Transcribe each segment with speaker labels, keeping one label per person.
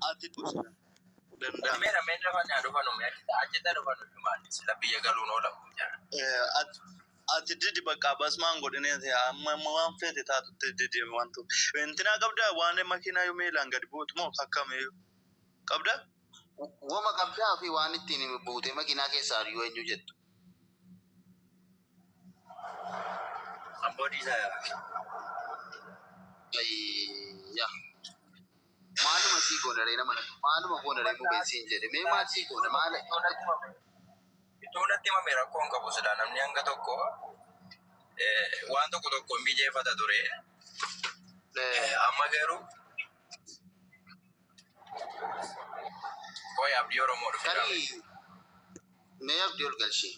Speaker 1: ati kusina danda
Speaker 2: mera mera fanya adofano me ajeta adofano jumani silabi yagalu no la
Speaker 1: ati didi baka basman godine ya amma wan fete ta didi wantu entina qabda wane makina yume langad boot mo hakame qabda wama qabda fi wani tini boote makina ke sariyo enyu jettu
Speaker 2: ambodi saya
Speaker 1: ay ya malu masi godare na mana malu ma godare mo be sinjere me ma si godare mala
Speaker 2: itu nanti ma mera ko ngabo sada namni anga tokko wanto ko tokko mije fata dore amma garu koy abdi oro mo
Speaker 1: kali me abdi ol galshi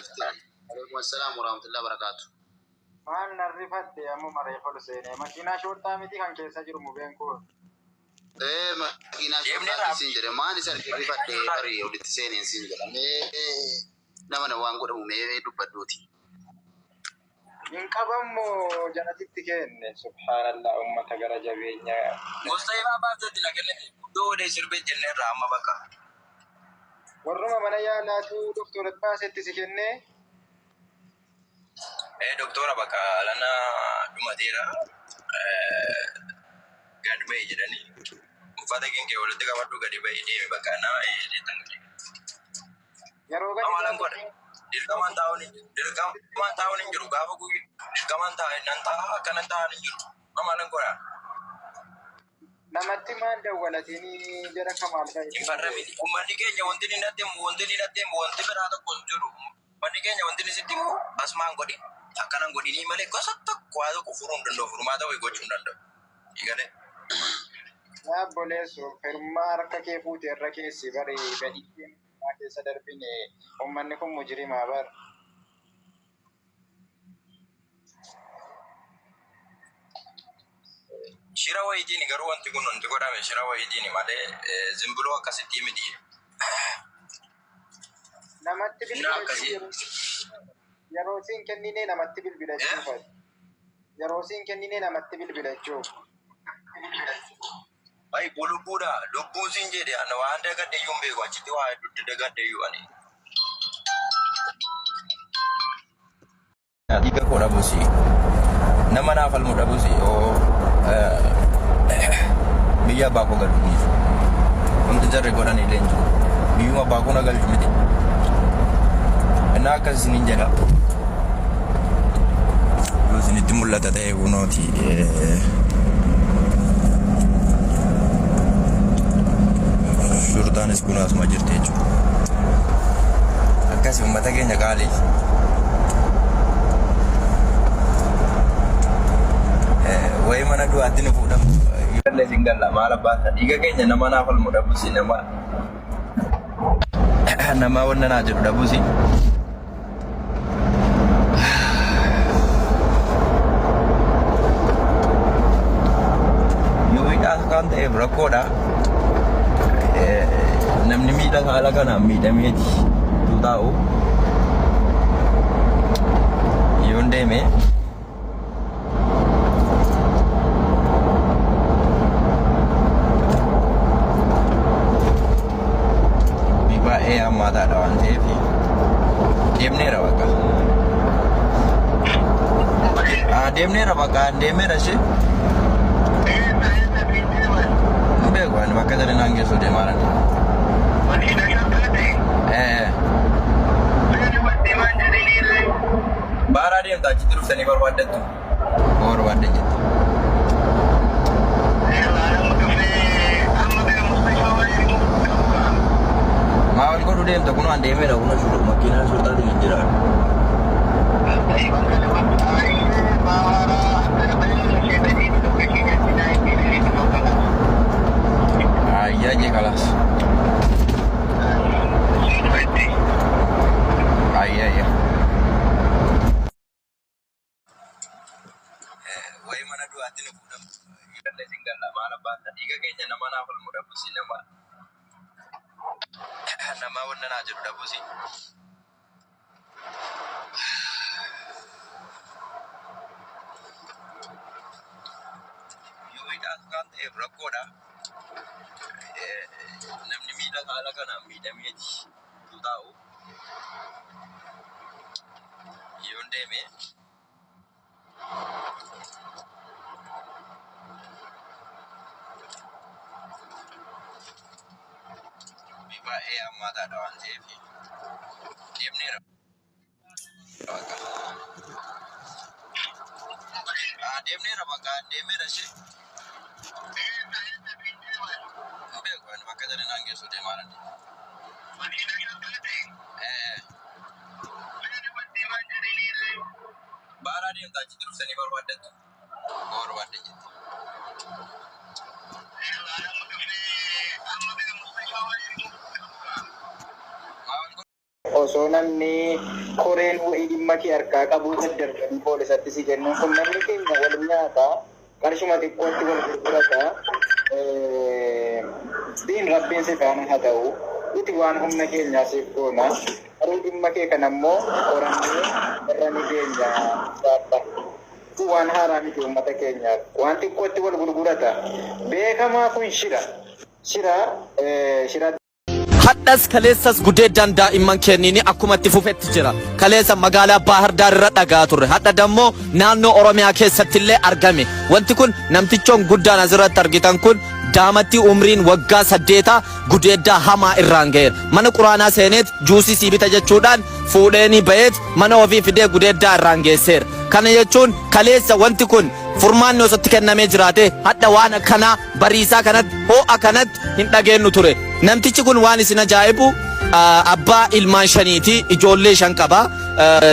Speaker 1: Assalamualaikum warahmatullahi wabarakatuh.
Speaker 3: Maal narrifate ammoo mareeffatu seene makiinaa shortaa miti kan keessa jiru mubeen kun.
Speaker 1: Makiinaa shortaa siin jedhe maan isa rifate barii walitti seeneen siin jedha nama na waan godhamu mee dubbadduuti.
Speaker 3: Hin qabammoo janatitti kenne subhaanallah ummata gara jabeenya.
Speaker 2: Musta'ifaa baatatti nagelle doodee sirbee jennee irraa amma bakka.
Speaker 3: Warruma mana yaalaatu doktora baasetti si kennee.
Speaker 2: Doktora bakka lana dhumateera gadi bahee jedhanii uffata keenya walitti qabadhu gadi bahee deeme bakka nama
Speaker 3: yeroo gadi
Speaker 2: amalan godhe dirqamaan taa'uun hin jiru gaafa guyyu dirqamaan taa'e nan ta'a akkanan taa'an hin jiru amalan godha.
Speaker 3: Namatti maan dawwalatini jara kamaal ta'e.
Speaker 2: Hin farramini uummanni keenya wanti ni naddeemu wanti biraa tokko hin jiru uummanni keenya wanti ni sitti immoo asumaan godhe. Akkanan godhini malee gosa tokko waa tokko furuu hin danda'u furmaata wayii gochuu hin danda'u. Hiikale.
Speaker 3: Yaa boleessu firmaa harka kee fuute irra keessi bari badii keessa darbine uummanni kun mujrimaa bar.
Speaker 2: Shira wayitiin garuu wanti kun wanti godhame shira wayitiin malee zimbuloo akkasitti miti.
Speaker 3: Namatti bilbilachuuf yeroo siin kennine namatti bilbilachuuf yeroo siin kennine namatti bilbilachuuf.
Speaker 2: Ay bulubuudha lubbuun siin jedhe ana waan dagaddeeyyuu hin beeku achitti waa hedduutti dagaddeeyyuu ani. Dhiiga koo dhabuusi nama naaf almu dhabuusi biyya abbaa koo galu dhiisu wanti jarri godhan illee hin jiru biyyuma abbaa koo na galchu miti innaa akkas isiniin jedha yoo isinitti mul'ata ta'e kunooti shurtaanis kun asuma jirti jechuudha akkasii uummata keenya qaalii wayi mana du'aatti ni fuudhamu ijoollee singalla maal abbaata dhiiga keenya nama naaf almu dhabuusi nama wanna naa jedhu dhabuusi yoo hidhaas kan ta'eef rakkoodha namni miidha haala kanaan miidhameeti taa'u yoo hin deeme baay'ee hammaataadha waan ta'eef deemneera bakka deemneera bakka deemeera ishee hin beeku ani bakka jedhe naan geessuu deemaaran baaraa deemta achitti dhuftanii barbaaddattu barbaadde jette maal godhu deemta kun waan deemeera kun makiinaa shurtaatiin hin jiraan ayyaa jee kalaas ayyaa wayi mana du'aatti ni fuudhamu ijoollee singalla maal abbaata dhiiga keenya nama naaf almu dhabuusi nama wanna naa jedhu dhabuusi rakkoodha. Namni miidhaa haala kanaan miidhameeti taa'u yoo deeme baay'ee hammaataadha waan ta'eef deemneera. Deemneera bakka deemeera ishee beeku bakka jarinaan geessu deemaa jirti. Baara deemtaa achi dursanii barbaaddattu barbaadde jetti.
Speaker 3: Osoo namni koreen wa'ii dhimma kee harkaa qabuu daddarbanii poolisatti si kennuun kun namni keenya wal nyaata qarshuma xiqqootti wal gurgurata siin rabbiin si faana haa ta'u nuti waan humna keenyaa siif goona garuu dhimma kee kan ammoo qorannee irra ni keenya saapha waan haaraa miti uummata keenyaaf waan xiqqootti wal gurgurata beekamaa kun shira
Speaker 4: hadhas kaleessas gudeeddaan daa'imman kenniini akkuma itti fufetti jira. Kaleessa magaalaa Baahar Daar irra dhagaa turre. Hadha dammoo naannoo Oromiyaa keessatti illee argame. Wanti kun namtichoon guddaan asirratti argitan kun daamatti umriin waggaa 8 gudeeddaa hamaa irraan ga'eera. Mana quraanaa seeneet juusii siibita jechuudhaan fuudheeni ba'eet mana ofii fidee gudeeddaa irraan geesseera. Kana jechuun kaleessa wanti kun furmaanni osatti kennamee jiraate hadha waan akkanaa bariisaa kanatti ho'a kanatti hin dhageenyu ture. Namtichi kun waan isin ajaa'ibu abbaa ilmaan shaniiti ijoollee 5 qaba.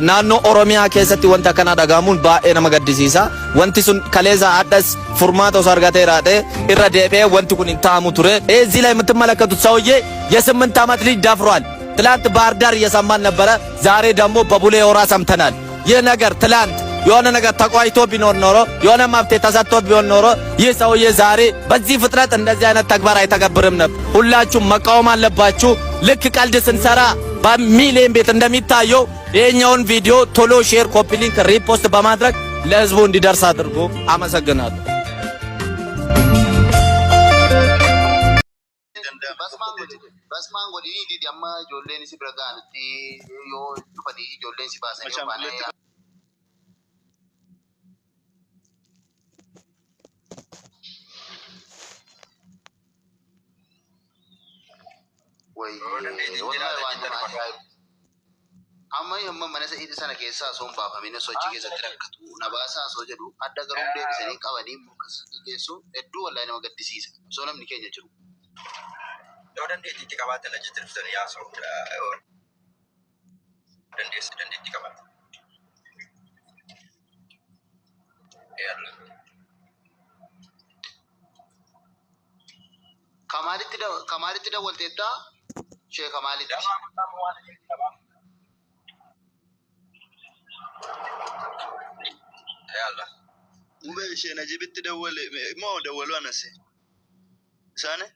Speaker 4: Naannoo Oromiyaa keessatti wanta kana dhagahamuun baay'ee nama gaddisiisa. Wanti sun kaleessa hadhas furmaata osoo argateeraadhe irra deebi'ee wanti kun hin ta'amu ture. እዚህ ላይ የምትመለከቱት ሰውዬ የ8 ዓመት ልጅ ደፍሯል። ትላንት ባህር ዳር እየሰማን ነበረ። ዛሬ ደግሞ በቡሌ ሆራ ሰምተናል። ይህ ነገር ትላንት የሆነ ነገር ተቋይቶ ቢኖር ኖሮ የሆነ መብት ተሰጥቶት ቢሆን ኖሮ ይህ ሰውዬ ዛሬ በዚህ ፍጥነት እንደዚህ አይነት ተግባር አይተገብርም ነበር። ሁላችሁም መቃወም አለባችሁ። ልክ ቀልድ ስንሰራ በሚሊዮን ቤት እንደሚታየው ይሄኛውን ቪዲዮ ቶሎ ሼር፣ ኮፒ ሊንክ፣ ሪፖስት በማድረግ ለህዝቡ እንዲደርስ አድርጉ። አመሰግናለሁ።
Speaker 5: Basmaan godhini didi amma ijoolleen si bira ga'anitti yoo dhufanii ijoolleen si baasan yoo baane amma mana isa sana keessaa osoo hin baafamine sochii keessatti rakkatu na baasaa osoo jedhu adda garuu deebisanii qabanii muka geessu hedduu wallahi nama gaddisiisa osoo namni keenya jiru.
Speaker 2: Yoo dandeettiitti qabaatan achitti dhuftanii yaasa'u dandeettii qabaatan.
Speaker 5: Kamaalitti dawwalteettaa? Shee Kamaalitti.
Speaker 2: Yalla.
Speaker 1: Mube ishee Najibitti dawwale moo dawwalu anase? Isaane?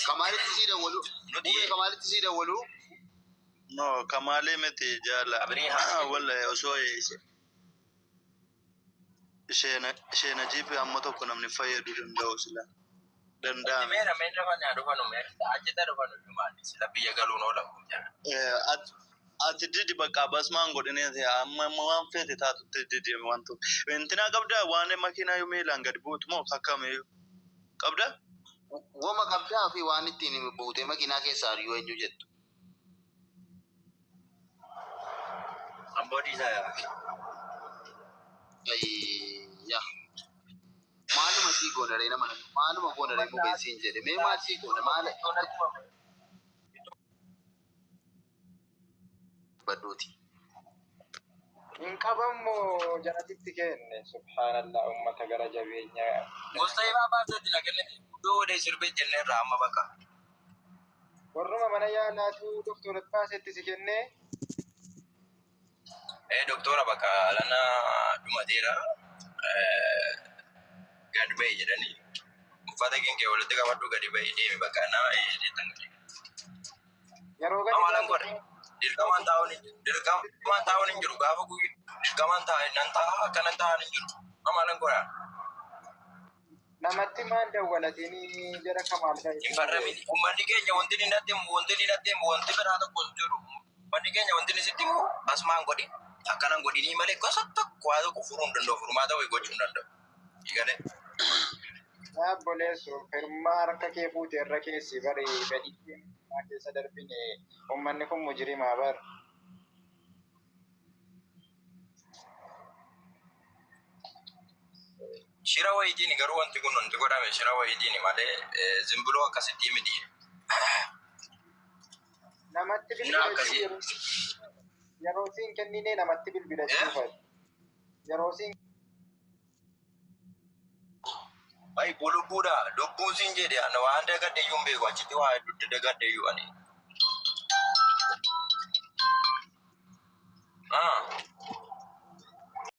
Speaker 5: Kamaalitti si dawwalu? Mube Kamaalitti si dawwalu?
Speaker 1: No, Kamalee miti jaala. Wallahi osoo ishee Najibi amma tokko namni fayyadu danda'u sila. Danda'ame.
Speaker 2: Meera fanni dhufanu meera achitti dhufanu maali sila biyya galuun oolamu jira.
Speaker 1: Ati didi bakka basmaan godhinee amma waan feete taatutti didi wantu. Intina qabda waan makiinaa yoo miilaan gadi buutu moo akkamiyyuu qabda?
Speaker 5: Wama qabdaa fi waan ittiin buutee makiinaa keessaa yoo eenyu jettu.
Speaker 2: Amboodii isaa yaa.
Speaker 5: Yaa. Maaluma sii goonaree nama maaluma goonaree mubeen siin jedhe mee maal sii goona maal badduuti.
Speaker 3: hin qabammoo janatitti kenne subhaanallah ummata gara jabeenya
Speaker 2: Gosa ibaa baasatti nagalee iddoo waliin sirbee jennee irraa amma bakka.
Speaker 3: warruma mana yaalaatu doktorat baasetti si kennee
Speaker 2: Doktora bakka lana dhumateera. Gadi bahee jedhanii uffata keenya walitti qabadhu gadi bahee deemi bakka nama
Speaker 3: Yeroo gadi
Speaker 2: Amalan godhe. Dirqamaan taa'uun hin jiru gaafa guyyu. Dirqamaan taa'e nan ta'a kanan taa'an hin jiru. Amalan godha.
Speaker 3: namatti maan dawwalatanii jara Kamaal ta'e.
Speaker 2: Hin farramin. Uummanni keenya wanti ni natti wanti biraa tokko hin jiru. Uummanni keenya wanti ni sitti himu asumaan godhi. Akkanan godhinii malee gosa tokko waa tokko furuu hin danda'u. Furmaata wayii gochuu hin danda'u. Hiikale.
Speaker 3: Obboleessu firmaa harka kee fuute irra keessi bari badii keessa darbine uummanni kun mujrimaa bar.
Speaker 2: Shira wayitiin garuu wanti kun wanti godhame shira wayitiin malee zimbuloo akkasitti miti.
Speaker 3: Namatti bilbilachuu yeroo siin kennine namatti bilbilachuu fa'i. Yeroo siin
Speaker 2: Ay, bulu buda, lubbuun siin jedhe waan dagadde iyyuu hin beeku achitti waa hedduu dagadde iyyuu ani.